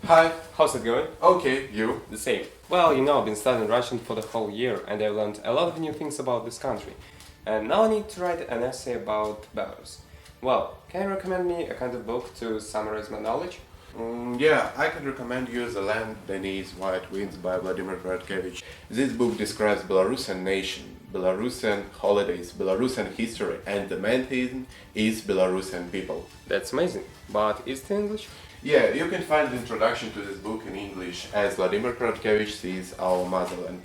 Hi. How's it going? Okay, you? The same. Well, I've been studying Russian for the whole year and I've learned a lot of new things about this country. And now I need to write an essay about Belarus. Well, can you recommend me a kind of book to summarize my knowledge? Yeah, I can recommend you The Land Beneath White Winds by Vladimir Kratkevich. This book describes Belarusian nation, Belarusian holidays, Belarusian history, and the main theme is Belarusian people. That's amazing. But is it in English? Yeah, you can find the introduction to this book in English as Vladimir Kratkevich sees our motherland.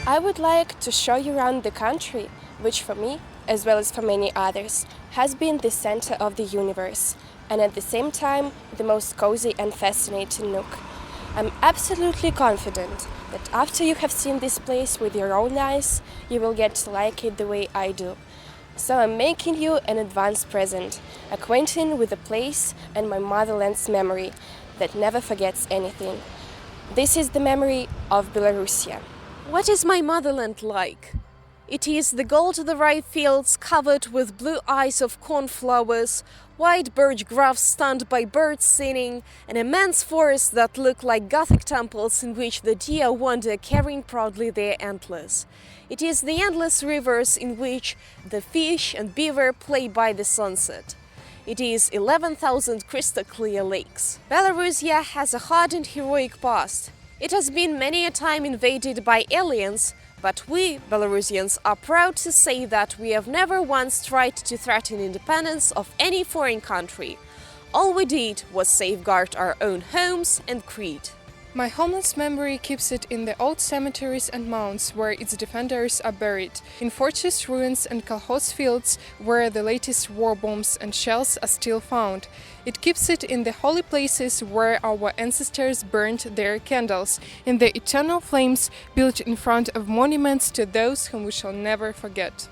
I would like to show you around the country, which for me, as well as for many others, has been the center of the universe, and at the same time, the most cozy and fascinating nook. I'm absolutely confident that after you have seen this place with your own eyes, you will get to like it the way I do. So I'm making you an advance present, acquainting with the place and my motherland's memory that never forgets anything. This is the memory of Belarusia. What is my motherland like? It is the gold of the ripe fields covered with blue eyes of cornflowers, white birch groves stunned by birds singing, and immense forests that look like Gothic temples in which the deer wander carrying proudly their antlers. It is the endless rivers in which the fish and beaver play by the sunset. It is 11,000 crystal-clear lakes. Belarusia has a hard and heroic past. It has been many a time invaded by aliens, but we, Belarusians, are proud to say that we have never once tried to threaten independence of any foreign country. All we did was safeguard our own homes and creed. My homeland's memory keeps it in the old cemeteries and mounds where its defenders are buried, in fortress ruins and kolkhoz fields where the latest war bombs and shells are still found. It keeps it in the holy places where our ancestors burned their candles, in the eternal flames built in front of monuments to those whom we shall never forget.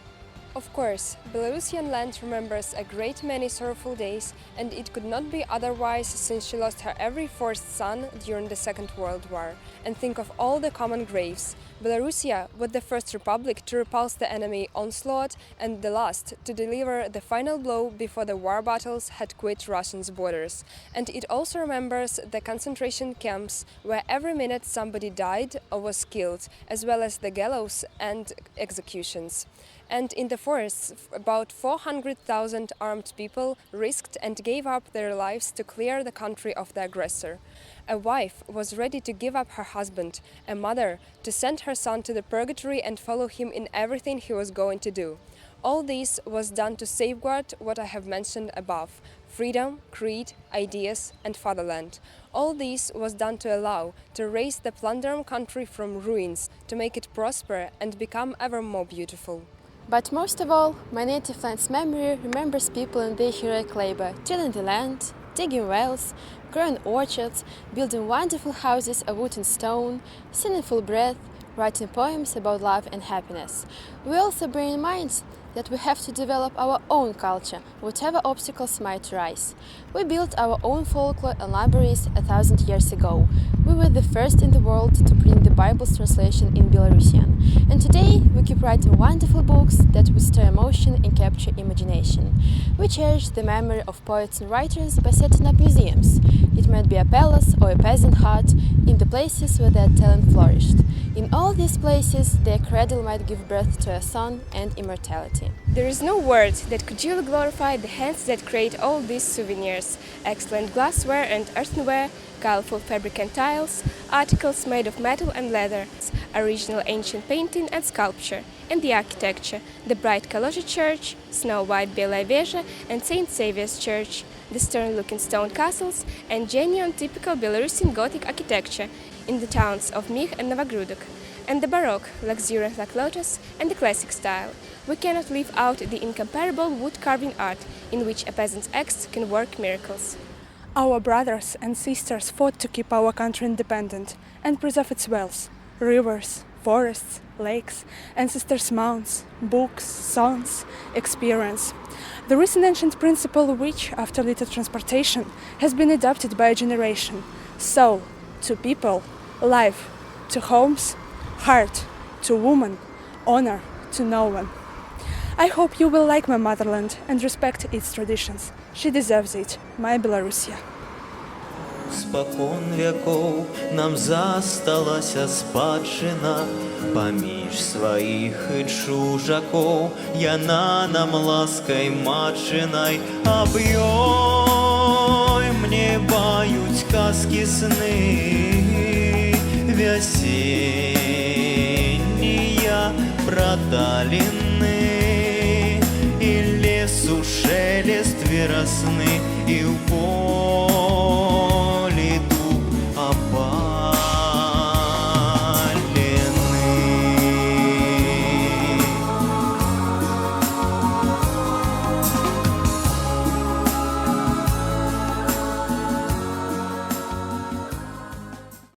Of course, Belarusian land remembers a great many sorrowful days, and it could not be otherwise since she lost her every fourth son during the Second World War. And think of all the common graves. Belarusia was the first republic to repulse the enemy onslaught and the last to deliver the final blow before the war battles had quit Russia's borders. And it also remembers the concentration camps where every minute somebody died or was killed, as well as the gallows and executions. And in the forests, about 400,000 armed people risked and gave up their lives to clear the country of the aggressor. A wife was ready to give up her husband, a mother to send her son to the purgatory and follow him in everything he was going to do. All this was done to safeguard what I have mentioned above: freedom, creed, ideas, and fatherland. All this was done to allow to raise the plundered country from ruins, to make it prosper and become ever more beautiful. But most of all, my native land's memory remembers people and their heroic labor, tilling the land, digging wells, growing orchards, building wonderful houses of wood and stone, singing full breath, writing poems about love and happiness. We also bear in mind that we have to develop our own culture, whatever obstacles might rise. We built our own folklore and libraries 1,000 years ago. We were the first in the world to print the Bible's translation in Belarusian. And today we keep writing wonderful books that will stir emotion and capture imagination. We cherish the memory of poets and writers by setting up museums. It might be a palace or a peasant hut in the places where their talent flourished. In all these places, their cradle might give birth to a song and immortality. There is no word that could really glorify the hands that create all these souvenirs: excellent glassware and earthenware, colorful fabric and tiles, articles made of metal and leather, original ancient painting and sculpture, and the architecture: the bright Kaloja Church, snow-white Belaya Veja and St. Saviour's Church, the stern-looking stone castles, and genuine typical Belarusian Gothic architecture in the towns of Mich and Novogrudok, and the Baroque, luxuriant like lotus, and the classic style. We cannot leave out the incomparable wood-carving art in which a peasant's axe can work miracles. Our brothers and sisters fought to keep our country independent and preserve its wealth: rivers, forests, lakes, ancestors' mounds, books, songs, experience. There is an ancient principle which, after little transportation, has been adopted by a generation: soul to people, life to homes, heart to woman, honor to no one. I hope you will like my motherland and respect its traditions. She deserves it, my Belarusia. Спокон веков нам засталася спадчына паміж сваіх і чужакоў. Яна нам ласкай матчынай аб ёй мне баюць казкі сны вясеннія праталіны і лесу шелест верасны і ў полі